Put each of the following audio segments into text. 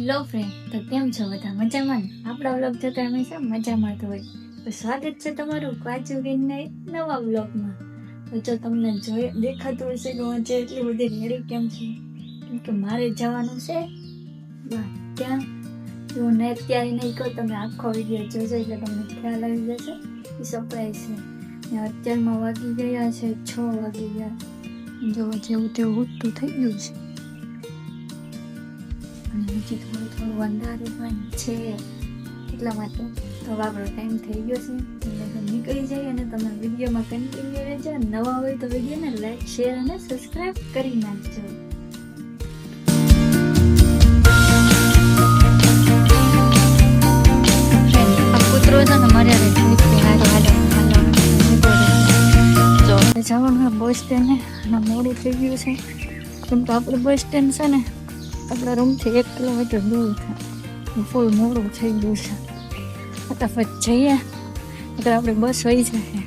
Hello friend, તો કેમ છો બધા? મજામાં ને? આપણા વ્લોગ જોતા હંમેશા મજામાં તો હોય. તો સ્વાગત છે તમારું કાચુ બેનના એક નવા વ્લોગમાં. તો જો તમને દેખાતું હશે કે હું એટલી બધી રેડી કેમ છે, કેમ કે મારે જવાનું છે ત્યાં. હું ને અત્યારે નહીં કહું, તમે આખો વિડીયો જોજો એટલે તમને ખ્યાલ આવી જશે. એ સરપ્રાઈઝ છે. ને અત્યારમાં વાગી ગયા છે 6 વાગી ગયા. જો જેવું તેવું ઉઠતું થઈ ગયું છે. અને બીજી થોડું અંધારું પણ છે, એટલા માટે તો આપણો ટાઈમ થઈ ગયો છે એટલે નીકળી જાય. અને તમે વિડીયોમાં કન્ટિન્યુ રહેજો. નવા હોય તો વિડીયોને લાઈક, શેર અને સબસ્ક્રાઈબ કરી નાખજો. કૂતરો છે ને મારે જવાનું બસ સ્ટેન્ડ ને, અને મોડું થઈ ગયું છે કેમ કે આપણું બસ સ્ટેન્ડ છે ને આપણા રૂમથી 1 કિલોમીટર દૂર થાય. ફૂલ મોડું થઈ ગયું છે. ફટાફટ જઈએ એટલે આપણે બસ વહી જાય.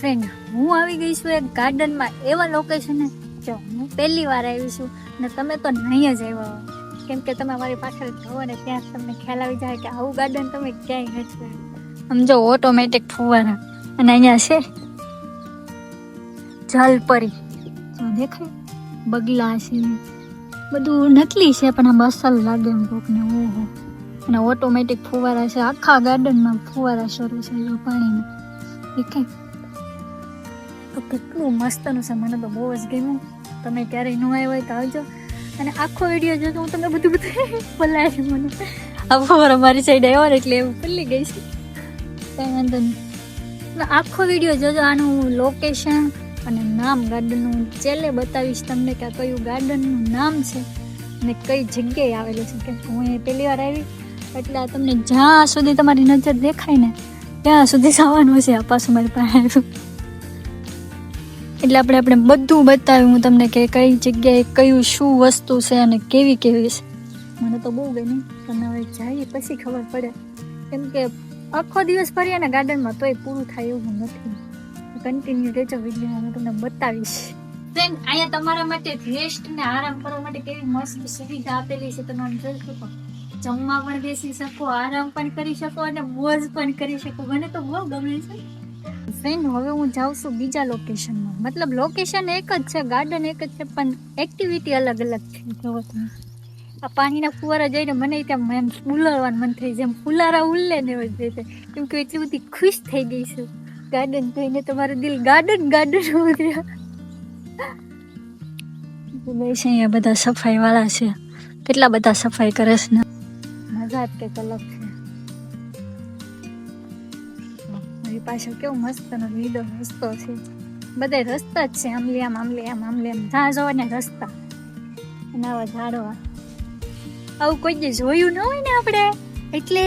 ફ્રેન્ડ, હું આવી ગઈ છું એક ગાર્ડનમાં, એવા લોકેશને જો હું પહેલી વાર આવી છું ને તમે તો નહીં જ આવ્યા હો. કેમ કે તમે અમારી પાછળ જુઓ ને ત્યાં તમને ખ્યાલ આવી જાય કે આવું ગાર્ડન તમે ક્યાંય નથી આવ્યું. સમજો ઓટોમેટિક ફુવારા, અને અહીંયા છે જલપરી, જો દેખાય બગલા છે, બધું નકલી છે પણ આમ અસલ લાગે એમ કોકને. ઓહો, અને ઓટોમેટિક ફુવારા છે, આખા ગાર્ડનમાં ફુવારા શરૂ છે પાણીના. દેખાય તો કેટલું મસ્તનું છે, મને તો બહુ જ ગમ્યું. તમે ક્યારેય ન આવ્યા હોય તો આવજો. અને આખો વિડીયો જોતો હું તમને બધું પલાય મને આ મારી સાઈડ આવ્યો ને એટલે એવું પલ્લી ગઈ છે, કંઈ વાંધો નહીં. આખો વિડીયો જોજો. આનું લોકેશન અને નામ ગાર્ડનનું છેલ્લે બતાવીશ તમને કે આ કયું ગાર્ડનનું નામ છે અને કઈ જગ્યાએ આવેલું છે. કેમ કે હું એ પહેલી વાર આવી એટલે તમને જ્યાં સુધી તમારી નજર દેખાય ને ત્યાં સુધી જવાનું છે. આ પાછું મારી પાસે આવ્યું એટલે આપણે બધું બતાવ્યું હું તમને કે કઈ જગ્યાએ કયું શું વસ્તુ છે અને કેવી કેવી છે. મને તો બહુ ગમી, પણ હવે જઈએ પછી ખબર પડે. કેમ કે આખો દિવસ ફરીએ ને ગાર્ડનમાં તોય પૂરું થાય એવું નથી. કન્ટિન્યુ રહેજો વિડીયોમાં, હું તમને બતાવીશ. ફ્રેન્ડ, અહીંયા તમારા માટે રેસ્ટ ને આરામ કરવા માટે કેવી મસ્ત સુવિધા આપેલી છે. તમે જોઈ શકો, જમવા પણ બેસી શકો, આરામ પણ કરી શકો અને મોજ પણ કરી શકો. મને તો બહુ ગમે છે. ફ્રેન્ડ, હવે હું જાઉં છું બીજા લોકેશનમાં. મતલબ લોકેશન એક જ છે, ગાર્ડન એક જ છે, પણ એક્ટિવિટી અલગ અલગ છે. જોવો તમે આ પાણીના ફુવારા જોઈને મને ત્યાં એમ ઉલળવાનું મન થઈ, જેમ ફુલારા ઉલ્લે ને એવી રીતે. કેમ કે એટલી બધી ખુશ થઈ ગઈ છું ગાર્ડન જોઈને. તમારું દિલ ગાર્ડન ગાર્ડન હો ગયા. અહીંયા બધા સફાઈ વાળા છે, કેટલા બધા સફાઈ કરે છે ને, મજા જ કંઈક અલગ છે. પાછળ કેવું મસ્ત નો લીલો રસ્તો છે, બધા રસ્તા જ છે, આમલી આમ આમલી આમ આમલી આમ જ્યાં જવા ને રસ્તા. અને આવા ઝાડવા આવું કોઈ જે જોયું ન હોય ને આપણે. એટલે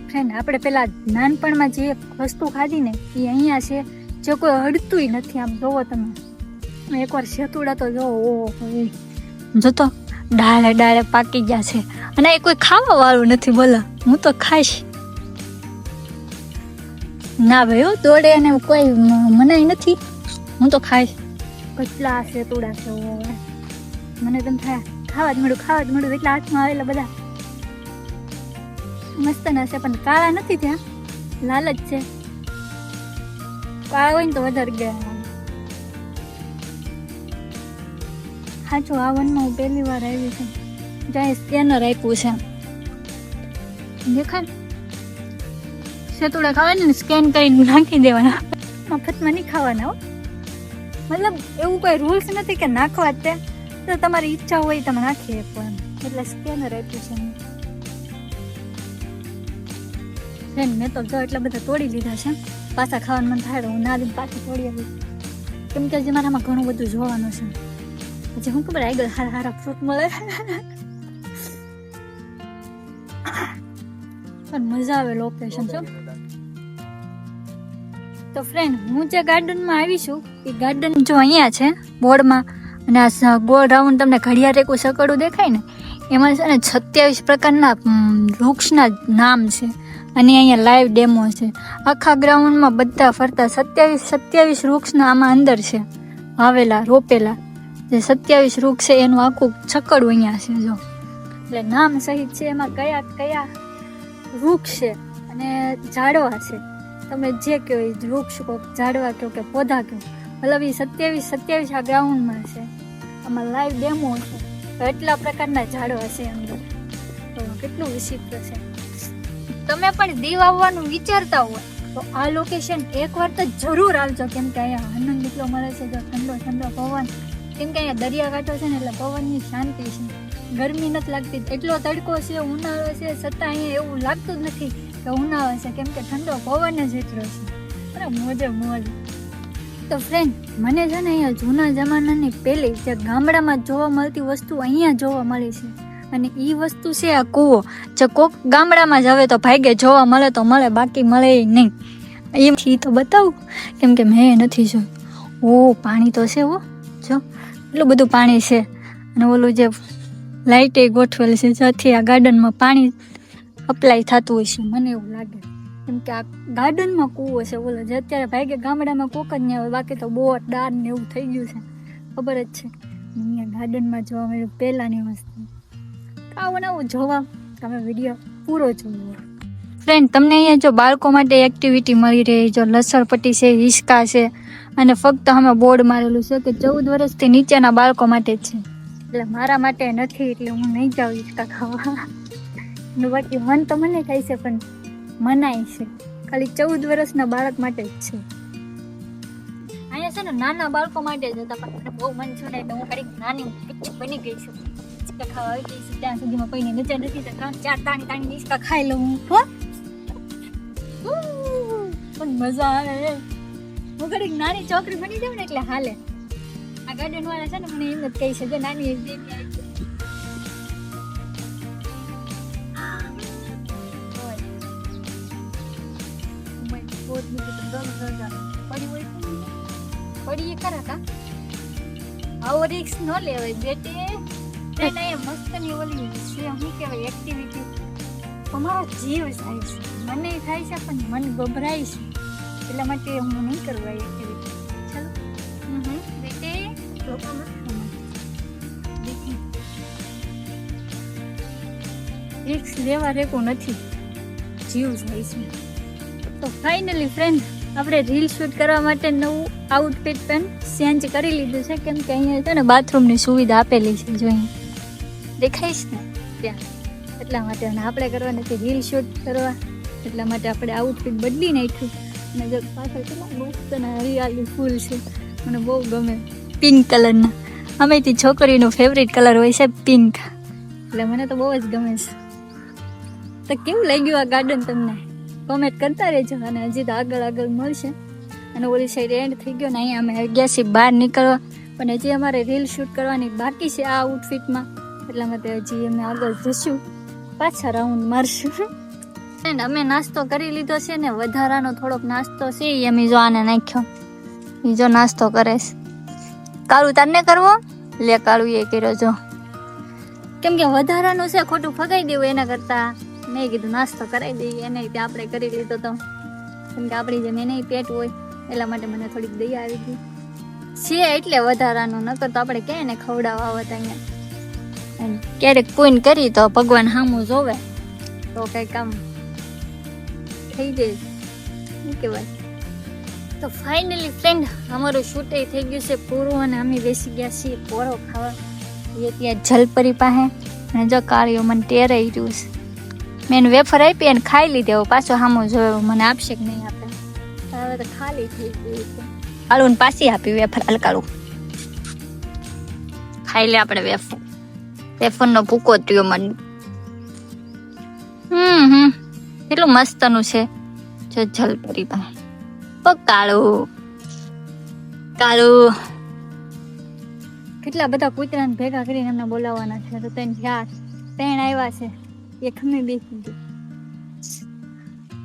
ફ્રેન્ડ, આપણે પેલા નાનપણમાં જે વસ્તુ ખાધી ને એ અહીંયા છે, જો કોઈ અડતુંય નથી. આમ જોવો તમે એકવાર સેતુડા તો જોવો, ઓહો જોતો ડાળે ડાળે પાકી ગયા છે, અને એ કોઈ ખાવા વાળું નથી. બોલો, હું તો ખાઈશ ના ભાઈ, દોડે અને કોઈ મનાય નથી, હું તો ખાઈશ. કેટલા સેતુડા છે, મને તેમ થાય ખાવા જ મળ્યું, ખાવા જ મળ્યું. એટલા હાથમાં આવેલા બધા મસ્ત ના છે, પણ કાળા નથી, ત્યાં લાલ જ છે. કાળા હોય ને તો વધારે ગયા. સાચું, આ વનમાં હું પહેલી વાર આવી છું. જ્યાં સ્કેનર આપ્યું છે, દેખાય સેતુડા ખાવાના ને સ્કેન કરીને નાખી દેવાના, મફતમાં નહીં ખાવાના હો. મતલબ એવું કોઈ રૂલ્સ નથી કે નાખવા જ તે, તો તમારી ઈચ્છા હોય તમે નાખી શકો એમ. એટલે સ્કેનર આપ્યું છે ફ્રેન્ડ. મેં તો જો એટલા બધા તોડી લીધા છે, પાછા ખાવાનું મન થાય હું ના દઈને પાછું તોડી આવી, કેમ કે હજી મારામાં ઘણું બધું જોવાનું છે. પછી હું ખબર આગળ સારા સારા ફ્રૂટ મળે પણ મજા આવે લોકેશન છો. તો ફ્રેન્ડ હું જે ગાર્ડનમાં આવી છું એ ગાર્ડન જો અહીંયા છે બોર્ડમાં, અને આ ગોળ રાઉન્ડ તમને ઘડિયાળ રેકું સકડું દેખાય ને એમાં છે ને 27 પ્રકારના વૃક્ષના નામ છે, અને અહીંયા લાઈવ ડેમો છે. આખા ગ્રાઉન્ડમાં બધા ફરતા 27 વૃક્ષના આમાં અંદર છે વાવેલા રોપેલા. જે 27 વૃક્ષ છે એનું આખું છકડું અહીંયા છે જો, એટલે નામ સહિત છે એમાં કયા કયા વૃક્ષ છે અને ઝાડવા છે. તમે જે કહો એ વૃક્ષ કહો, ઝાડવા કહો કે પૌધા કહો, મતલબ એ 27 આ ગ્રાઉન્ડમાં છે. આમાં લાઈવ ડેમો છે, તો એટલા પ્રકારના ઝાડવા છે અંદર. તો કેટલું વિચિત્ર છે. તમે પણ દીવ આવવાનું વિચારતા હોય તો આ લોકેશન એકવાર તો જરૂર આવજો, કેમ કે અહીંયા આનંદ એટલો મળે છે. જો ઠંડો ઠંડો પવન, કેમ કે અહીંયા દરિયાકાંઠો છે ને એટલે પવનની શાંતિ છે, ગરમી નથી લાગતી. એટલો તડકો છે, ઉનાળો છે, છતાં અહીંયા એવું લાગતું જ નથી કે ઉનાળો છે, કેમ કે ઠંડો પવન જ એટલો છે. અરે મોજે મોજ. તો ફ્રેન્ડ મને છે ને અહીંયા જૂના જમાનાની પહેલી જે ગામડામાં જોવા મળતી વસ્તુ અહીંયા જોવા મળી છે, અને એ વસ્તુ છે આ કૂવો. જે કોક ગામડામાં જ હવે તો ભાગે જોવા મળે તો મળે, બાકી મળે નહીં. એમથી તો બતાવું, કેમ કે મેં નથી જોયું. ઓ પાણી તો છે, હો જો એટલું બધું પાણી છે, અને ઓલું જે લાઇટ એ ગોઠવેલ છે જેથી આ ગાર્ડનમાં પાણી અપ્લાય થતું હોય છે મને એવું લાગે, કેમ કે આ ગાર્ડનમાં કૂવો છે. ઓલો જે અત્યારે ભાગે ગામડામાં કોક જ નહીં આવે, બાકી તો બોટ દાર ને એવું થઈ ગયું છે, ખબર જ છે. અહીંયા ગાર્ડનમાં જોવા મળ્યું પહેલાંની વસ્તુ. આવું નવું જોવા તમે વિડીયો પૂરો જોવો. ફ્રેન્ડ તમને અહીંયા જો બાળકો માટે એક્ટિવિટી મળી રહી, જો લસણપટ્ટી છે, હિંચકા છે, અને ફક્ત અમે બોર્ડ મારેલું છે કે 14 વર્ષથી નીચેના બાળકો માટે જ છે. એટલે મારા માટે નથી, એટલે હું નહીં જાઉં હિંચકા ખાવા. બાકી મન તો મને થાય છે પણ મનાય છે, ખાલી 14 વર્ષના બાળક માટે જ છે. અહીંયા છે ને નાના બાળકો માટે જ હતા, પણ બહુ મન છે ને એટલે હું કડીક નાની બની ગઈ છું. હિંચકા ખાવા આવી ગઈ છું, ત્યાં સુધીમાં કોઈને નજર નથી, તો 3-4 તાણી હિંચકા ખાઈ લઉં હું. પણ મજા આવે. હું ઘડીક નાની છોકરી બની જાઉં ને એટલે હાલે. આ ગાર્ડન વાળા છે ને મને એમ જ કહી છે કે નાની પડી ખરા કા આવો રિક્સ ન લેવાય બેટી. મસ્ત ની ઓલી શું કહેવાય એક્ટિવિટી, અમારો જીવ થાય છે, મને થાય છે પણ મન ગભરાય છે, એટલા માટે હું નહીં કરવા એક્ટિવિટી. ચાલો બેટી રિક્સ લેવા રેવું નથી, જીવ જાય છે. તો ફાઇનલી ફ્રેન્ડ આપણે રીલ શૂટ કરવા માટે નવું આઉટફિટ પણ ચેન્જ કરી લીધું છે, કેમ કે અહીંયા છે ને બાથરૂમની સુવિધા આપેલી છે, જો અહીં દેખાઈશ ને ત્યાં. એટલા માટે અને આપણે કરવા નથી રીલ શૂટ કરવા, એટલા માટે આપણે આઉટફિટ બદલી નાખ્યું. અને જો પાછળ કેટલા મસ્તના હરિયાળી ફૂલ છે, મને બહુ ગમે પિંક કલરના. અમેથી છોકરીનું ફેવરેટ કલર હોય છે પિંક, એટલે મને તો બહુ જ ગમે છે. તો કેવું લાગ્યું આ ગાર્ડન તમને કોમેન્ટ કરતા રહેજો, અને હજી તો આગળ મળશે. અને ઓલી સાઈડ એન્ડ થઈ ગયો ને અહીંયા અમે ગયા છીએ બહાર નીકળવા, પણ હજી અમારે રીલ શૂટ કરવાની બાકી છે આ આઉટફિટમાં, એટલા માટે હજી અમે આગળ જઈશું, પાછા રાઉન્ડ મારશું. એન્ડ અમે નાસ્તો કરી લીધો છે ને, વધારાનો થોડોક નાસ્તો છે એ અમે જો આને નાખ્યો, એ જો નાસ્તો કરે છે. કાળું તારને કરવો લે, કાળું એ કર્યો જો, કેમ કે વધારાનું છે ખોટું ફગાઈ દેવું એના કરતાં મેં કીધું નાસ્તો કરાવી દઈએ એને, ત્યાં આપણે કરી લીધો તો, કેમ કે આપણી જેમ એને પેટ હોય એટલા માટે મને થોડીક દયા આવી ગઈ છે, એટલે વધારાનું. નકર તો આપણે ક્યાંય ને ખવડાવવા આવત અહીંયા. ક્યારેક કોઈને કરી તો ભગવાન સામું જોવે તો કઈ કામ થઈ જાય, શું કહેવાય. તો ફાઇનલી ફ્રેન્ડ અમારું શૂટ થઈ ગયું છે પૂરું, અને અમે બેસી ગયા છીએ પોરો ખાવા. એ ત્યાં જલપરી પાસે, અને જો કાળીઓ મને ટેરાઈ રહ્યું છે. મેં વેફર આપી અને ખાઈ લીધી, હવે પાછો સામું જોયું મને આપશે કે નહીં આપે. હવે તો ખાલી થઈ ગઈ છે. કાળું પાછી આપી વેફર, હલકાળું ખાઈ લે આપણે વેફર. રેફરનો ભૂકો ત્યો મને. કેટલું મસ્તનું છે જો જલપરી પાસે. ઓ કાળું કાળું. કેટલા બધા કૂતરાને ભેગા કરીને એમને બોલાવવાના છે તો ત્રણ આવ્યા છે. એ ખમી બેસી ગઈ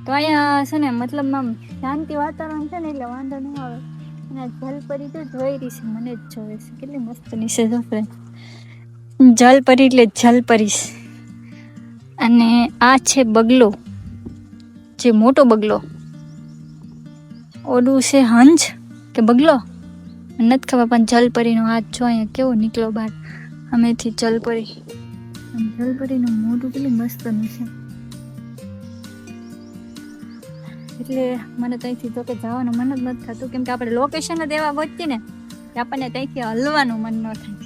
તો અહીંયા છે ને મતલબ આમ શાંતિ વાતાવરણ છે ને એટલે વાંધો ન આવે. અને જલપરી તો જોઈ રહી છે, મને જ જોવે છે. કેટલી મસ્તની છે જો ફ્રેન્ડ. જલપરી એટલે જલપરી. અને આ છે બગલો, જે મોટો બગલો. ઓલું છે હંસ કે બગલો નથી ખબર, પણ જલપરીનો હાથ જો અહીંયા કેવો નીકળ્યો બહાર અમેથી. જલપરી જલપરીનું મોઢું કેટલું મસ્તનું છે. એટલે મને ત્યાંથી તો કે જવાનું મન જ નથી થતું, કેમ કે આપણે લોકેશન જ એવા ગોતતી ને કે આપણને ત્યાંથી હલવાનું મન ન થાય.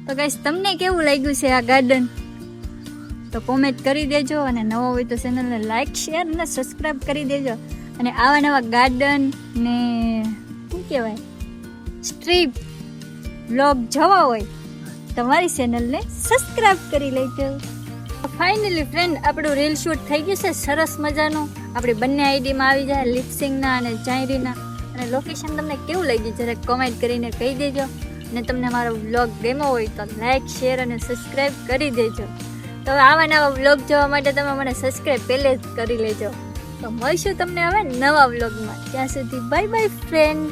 તો ગાઈસ તમને કેવું લાગ્યું છે આ ગાર્ડન તો કોમેન્ટ કરી દેજો, અને નવો હોય તો ચેનલને લાઈક શેર અને સબસ્ક્રાઈબ કરી દેજો. અને આવા નવા ગાર્ડન ને શું કહેવાય સ્ટ્રીટ બ્લોગ જોવા હોય તો મારી ચેનલને સબસ્ક્રાઈબ કરી લેજો. ફાઇનલી ફ્રેન્ડ આપણું રીલ શૂટ થઈ ગયું છે સરસ મજાનું. આપણી બંને આઈડીમાં આવી જાય, લિપસિંગના અને ચાયરીના. અને લોકેશન તમને કેવું લાગ્યું જરાક કોમેન્ટ કરીને કહી દેજો. અને તમને મારો વ્લોગ ગમ્યો હોય તો લાઈક શેર અને સબસ્ક્રાઈબ કરી દેજો. તો આવા નવા વ્લોગ જોવા માટે તમે મને સબસ્ક્રાઈબ પહેલે જ કરી લેજો. તો મળીશું તમને હવે નવા વ્લોગમાં. ત્યાં સુધી બાય બાય ફ્રેન્ડ.